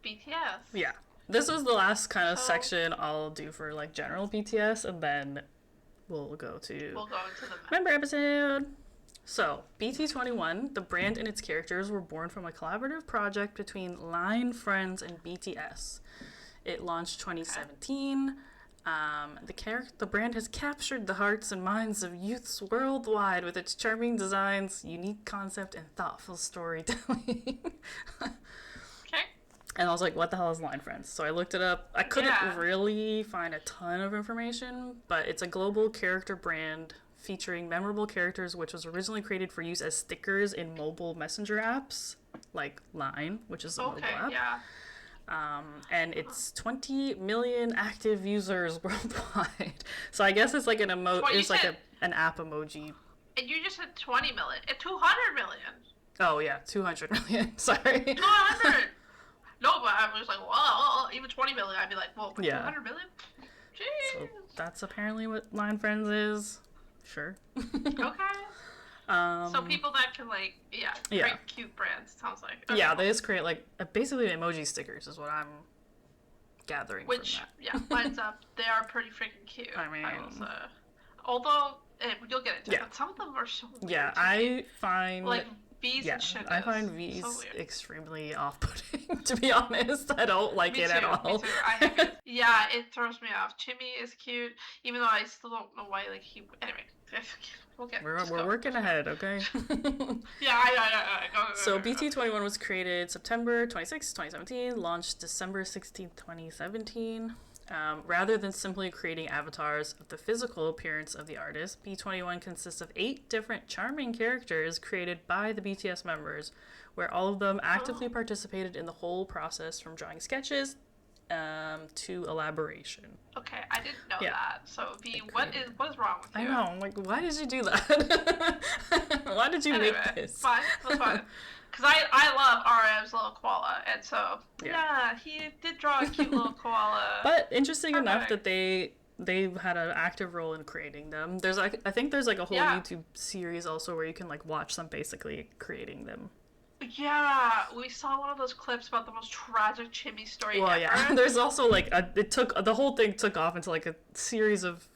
BTS. Yeah. This is the last kind of section I'll do for, like, general BTS, and then we'll go into the member episode. So, BT21, the brand and its characters were born from a collaborative project between Line Friends and BTS. It launched 2017. The brand has captured the hearts and minds of youths worldwide with its charming designs, unique concept, and thoughtful storytelling. Okay. And I was like, what the hell is Line Friends? So I looked it up. I couldn't really find a ton of information, but it's a global character brand featuring memorable characters, which was originally created for use as stickers in mobile messenger apps, like Line, which is a mobile app. Yeah. And it's 20 million active users worldwide. So I guess it's like an an app emoji. And you just said 20 million. 200 million. Oh yeah, 200 million. Sorry. 200. No, but I was like, wow, even 20 million, I'd be like, whoa, 200 million? Jeez. So that's apparently what Line Friends is. Sure. Okay. So people that can create cute brands, sounds like. Okay. Yeah, they just create basically emoji stickers is what I'm gathering from that. Lines up. They are pretty freaking cute. I mean, although you'll get into it, but some of them are so weird. Yeah, I find V's and Sugas. I find V's extremely off-putting, to be honest. I don't like it at all. Me too. I hate it. Yeah, it throws me off. Chimmy is cute, even though I still don't know why, anyway. We're working ahead, okay? Yeah. Go. So BT21 was created September 26, 2017, launched December 16, 2017. Rather than simply creating avatars of the physical appearance of the artist, B21 consists of 8 different charming characters created by the BTS members, where all of them actively participated in the whole process from drawing sketches to elaboration. Okay, I didn't know that. So what is wrong with you? I know, why did you do that? Why did you make this? Fine, that's fine. Because I love RM's little koala, and so he did draw a cute little koala. But interesting enough that they had an active role in creating them. There's I think there's a whole YouTube series also where you can watch them basically creating them. Yeah, we saw one of those clips about the most tragic Chimmy story ever. Yeah. There's also the whole thing took off into a series of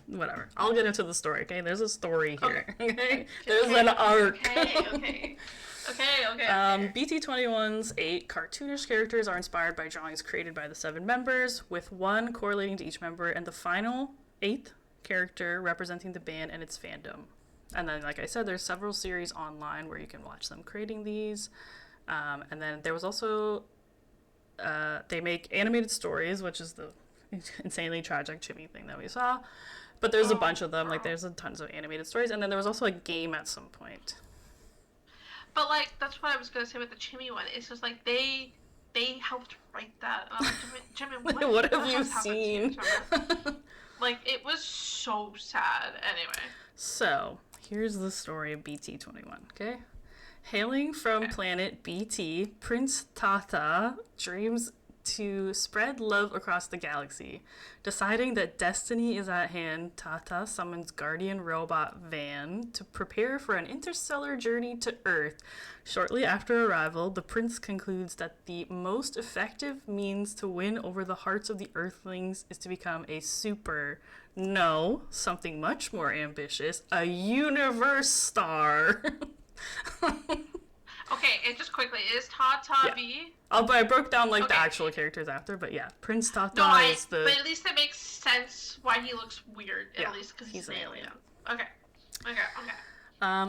whatever. I'll get into the story, okay? There's a story here. Okay? There's an arc. Okay. Okay. BT21's 8 cartoonish characters are inspired by drawings created by the 7 members, with 1 correlating to each member, and the final 8th character representing the band and its fandom. And then, like I said, there's several series online where you can watch them creating these. And then there was also, they make animated stories, which is the insanely tragic Jimmy thing that we saw. But there's a bunch of them, like there's tons of animated stories. And then there was also a game at some point. But, like, that's what I was going to say with the Jimmy one. It's just, like, they helped write that. And I'm like, Jimmy, what have you seen? Like, it was so sad. Anyway. So, here's the story of BT21, okay? Hailing from planet BT, Prince Tata dreams to spread love across the galaxy. Deciding that destiny is at hand, Tata summons guardian robot Van to prepare for an interstellar journey to Earth. Shortly after arrival, the prince concludes that the most effective means to win over the hearts of the Earthlings is to become a something much more ambitious, a universe star. Okay, and just quickly, is Tata V? Oh, but I broke down the actual characters after, but yeah, Prince Tata is the... But at least it makes sense why he looks weird, at least because he's an alien. Okay.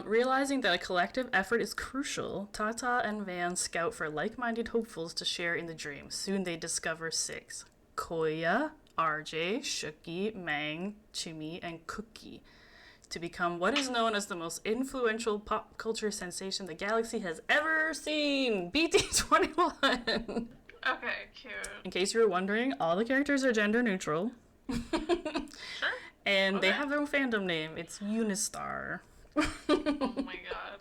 Realizing that a collective effort is crucial, Tata and Van scout for like-minded hopefuls to share in the dream. Soon they discover 6. Koya, RJ, Shuki, Mang, Chimmy, and Cookie, to become what is known as the most influential pop culture sensation the galaxy has ever seen, BT21. Okay, cute. In case you were wondering, all the characters are gender neutral. Sure. And they have their own fandom name. It's Unistar. Oh my god.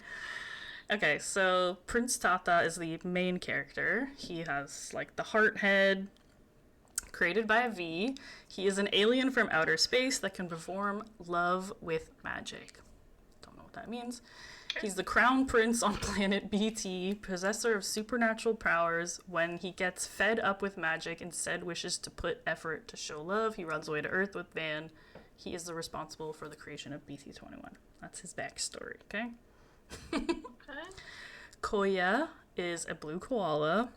Okay, so Prince Tata is the main character. He has, like, the heart head, created by a V. He is an alien from outer space that can perform love with magic. Don't know what that means. Okay. He's the crown prince on planet BT, possessor of supernatural powers. When he gets fed up with magic, instead wishes to put effort to show love. He runs away to Earth with Van. He is the responsible for the creation of BT21. That's his backstory, okay? Koya is a blue koala,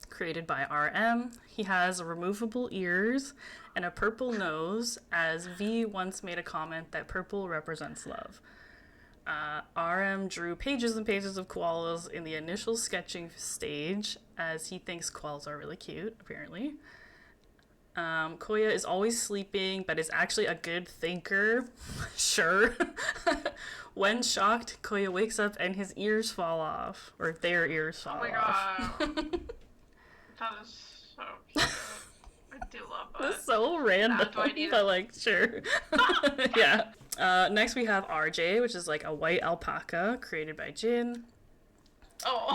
created by RM. He has removable ears and a purple nose, as V once made a comment that purple represents love. RM drew pages and pages of koalas in the initial sketching stage, as he thinks koalas are really cute, apparently. Koya is always sleeping, but is actually a good thinker. Sure. When shocked, Koya wakes up and his ears fall off. Or their ears fall off. Oh my god. That is so cute. I do love that. That's so random, but like, sure. Yeah. Next we have RJ, which is like a white alpaca created by Jin.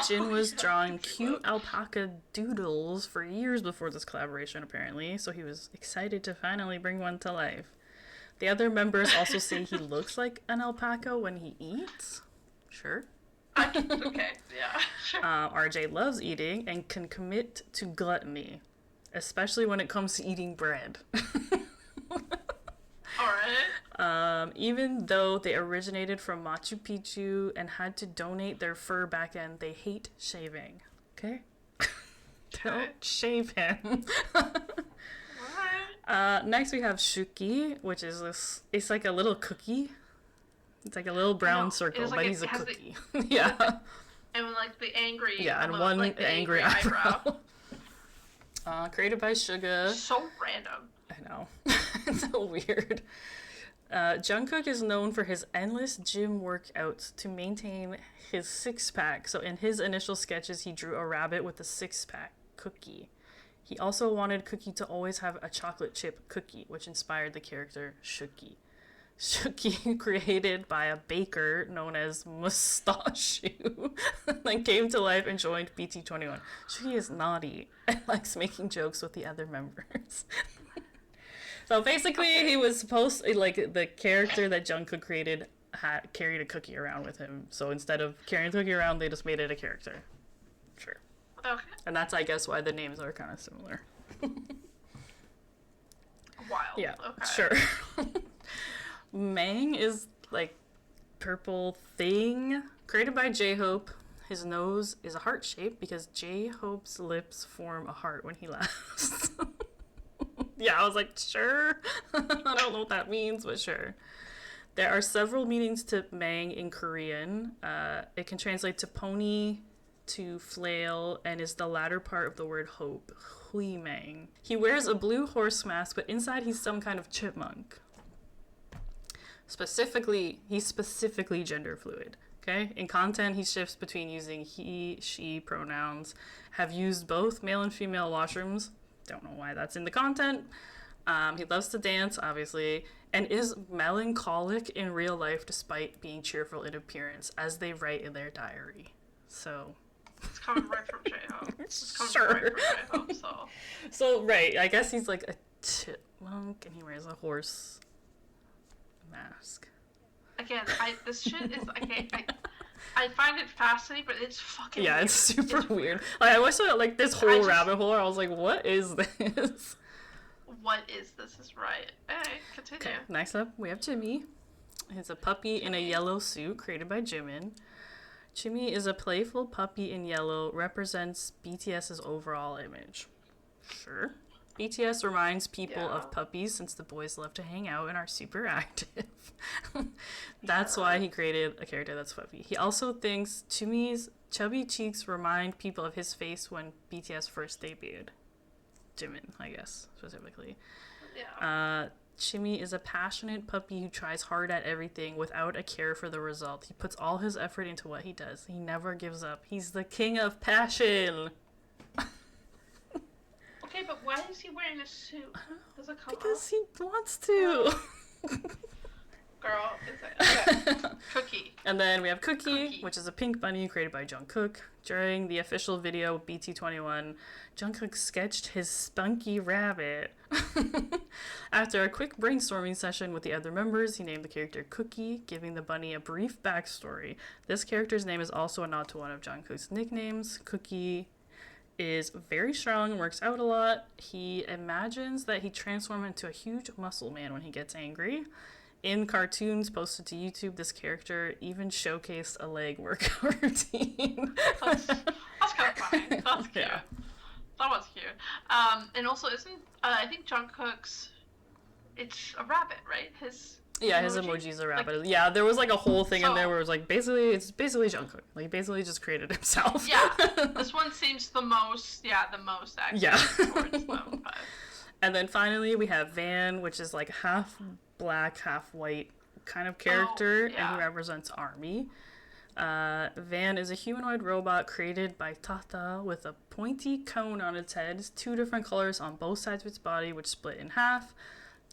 Jin was drawing cute alpaca doodles for years before this collaboration, apparently, so he was excited to finally bring one to life. The other members also say he looks like an alpaca when he eats. Sure. Okay, yeah, sure. RJ loves eating and can commit to gluttony, especially when it comes to eating bread. Alright. Even though they originated from Machu Picchu and had to donate their fur back in, they hate shaving. Okay? Don't shave him. Next we have Shuki, which is this, it's like a little cookie. It's like a little brown circle, but he's a cookie. Yeah. And like the angry. Yeah, and one like angry eyebrow. Created by Suga. So random. I know. It's so weird. Jungkook is known for his endless gym workouts to maintain his six-pack. So in his initial sketches, he drew a rabbit with a six-pack cookie. He also wanted Cookie to always have a chocolate chip cookie, which inspired the character Shuki. Shuki, created by a baker known as Mustachio, then came to life and joined BT21. Shuki is naughty and likes making jokes with the other members. So basically, he was supposed to, like, the character that Jungkook created carried a cookie around with him. So instead of carrying the cookie around, they just made it a character. Sure. Okay. And that's, I guess, why the names are kind of similar. Wild. Yeah, okay. Sure. Mang is, like, purple thing, created by J-Hope. His nose is a heart shape because J-Hope's lips form a heart when he laughs. Yeah, I was like, sure. I don't know what that means, but sure. There are several meanings to Mang in Korean. It can translate to pony, to flail, and is the latter part of the word hope. Hui Mang. He wears a blue horse mask, but inside he's some kind of chipmunk. He's specifically gender fluid. Okay? In content, he shifts between using he, she pronouns, have used both male and female washrooms. Don't know why that's in the content. He loves to dance, obviously, and is melancholic in real life despite being cheerful in appearance, as they write in their diary. So... It's coming right from J-Hope. Sure. So, right, I guess he's like a chipmunk, and he wears a horse mask. Again, this shit is, okay, I find it fascinating, but it's fucking Yeah, weird. it's super weird. Like, I wish I like this whole rabbit hole. I was like, what is this? What is this? Is right. Hey, continue. Okay, next up, we have Jimmy. He's a puppy in a yellow suit created by Jimin. Jimmy is a playful puppy in yellow, represents BTS's overall image. Sure. BTS reminds people of puppies since the boys love to hang out and are super active. That's why he created a character that's puppy. He also thinks Jimmy's chubby cheeks remind people of his face when BTS first debuted. Jimin, I guess, specifically. Yeah. Jimmy is a passionate puppy who tries hard at everything without a care for the result. He puts all his effort into what he does. He never gives up. He's the king of passion. Okay, but why is he wearing a suit? Does it come Because off? he wants to. Girl, is it? Okay. Cookie. And then we have Cookie, which is a pink bunny created by Jungkook. During the official video of BT21, Jungkook sketched his spunky rabbit. After a quick brainstorming session with the other members, he named the character Cookie, giving the bunny a brief backstory. This character's name is also a nod to one of Jungkook's nicknames. Cookie is very strong and works out a lot. He imagines that he transforms into a huge muscle man when he gets angry. In cartoons posted to YouTube, this character even showcased a leg workout routine. That's kind of funny. That's cute. Yeah. That was cute. And also, isn't I think Jungkook's? It's a rabbit, right? His emoji's a rabbit. Like, there was like a whole thing in there where it was like it's basically Jungkook. Like, he basically just created himself. Yeah, this one seems the most accurate towards them. But... And then finally we have Van, which is like half black, half white kind of character, and he represents Army. Van is a humanoid robot created by Tata with a pointy cone on its head, 2 different colors on both sides of its body, which split in half.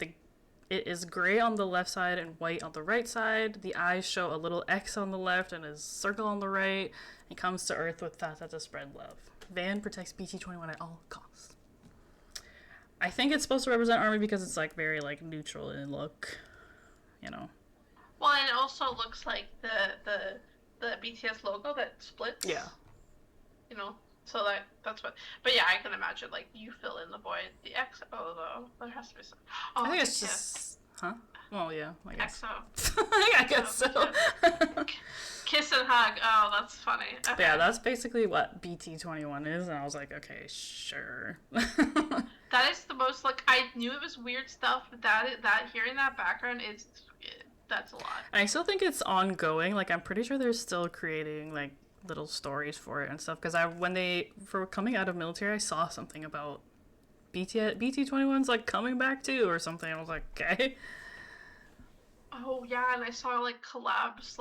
It is gray on the left side and white on the right side. The eyes show a little X on the left and a circle on the right. It comes to Earth with Tata to spread love. Van protects BT21 at all costs. I think it's supposed to represent Army because it's like very like neutral in look, you know. Well, and it also looks like the BTS logo that splits. Yeah. You know, so that's what. But yeah, I can imagine like you fill in the void. The XO though, there has to be some. Oh, I think it's just, huh? Well, yeah, I guess. XO. I guess so. Kiss and hug. Oh, that's funny. Okay. Yeah, that's basically what BT21 is, and I was like, okay, sure. That is the most, like, I knew it was weird stuff, but that hearing that background is, that's a lot. I still think it's ongoing. Like, I'm pretty sure they're still creating, like, little stories for it and stuff. Because for coming out of military, I saw something about BT21's, like, coming back too or something. I was like, okay. Oh, yeah, and I saw, like, collabs,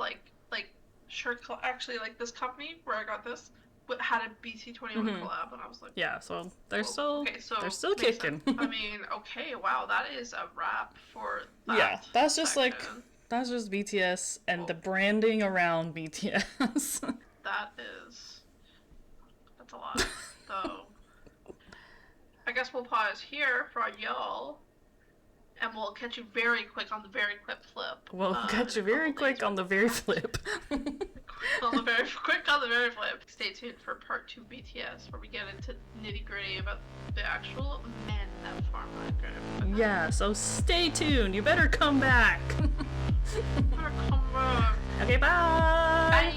actually, like, this company where I got this had a BT21 collab, and I was like, yeah, so they're still kicking. Sense. I mean, okay, wow, that is a wrap for that. Yeah, that's just BTS and the branding around BTS. That's a lot. So I guess we'll pause here for y'all, and we'll catch you very quick on the very quick flip. We'll catch you very quick on the very flip. on the very flip. Stay tuned for part 2 BTS, where we get into nitty gritty about the actual men that form that group. Yeah, so stay tuned. You better come back. Better come back. Okay, bye. Bye.